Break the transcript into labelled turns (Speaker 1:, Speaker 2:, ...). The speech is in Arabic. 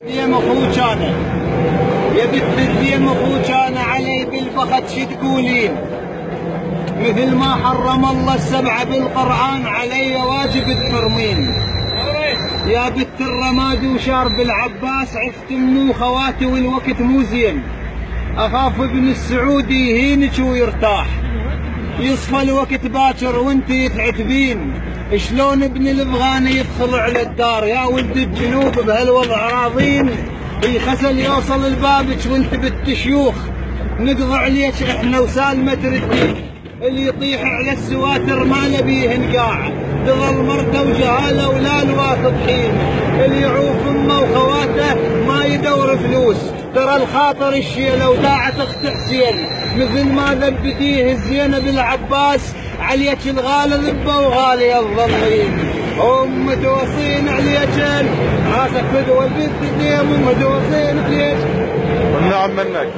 Speaker 1: ديم اخوك انا يا بنت ديم اخوك انا علي بالبخت شو تقولين؟ مثل ما حرم الله السبعه بالقران علي واجب تحرمين. يا بنت الرماد وشارب العباس عفت منو خواتي والوقت مو زين. اخاف ابن السعودي يهينك ويرتاح. يصفى الوقت باكر وانت تعتبين. شلون ابن الافغاني يدخل على الدار يا ولد الجنوب بهالوضع راضين. يخسل يوصل لبابك وانت بالتشيوخ. نقضي عليك احنا وسالمه تردين. اللي يطيح على السواتر ما نبيه نقاع. تظل مرته وجهاله ولا الواثقين. اللي يعوف امه وخواته ما يدور فلوس. ترى الخاطر الشيله وداعت اخت حسين. مثل ما ذبتيه الزينه بالعباس عليك الغالي ذبه وغالي الظلين. متوصين عليك راسك فدوى البنت ديم ومتوصين عليك.
Speaker 2: والنعم منك.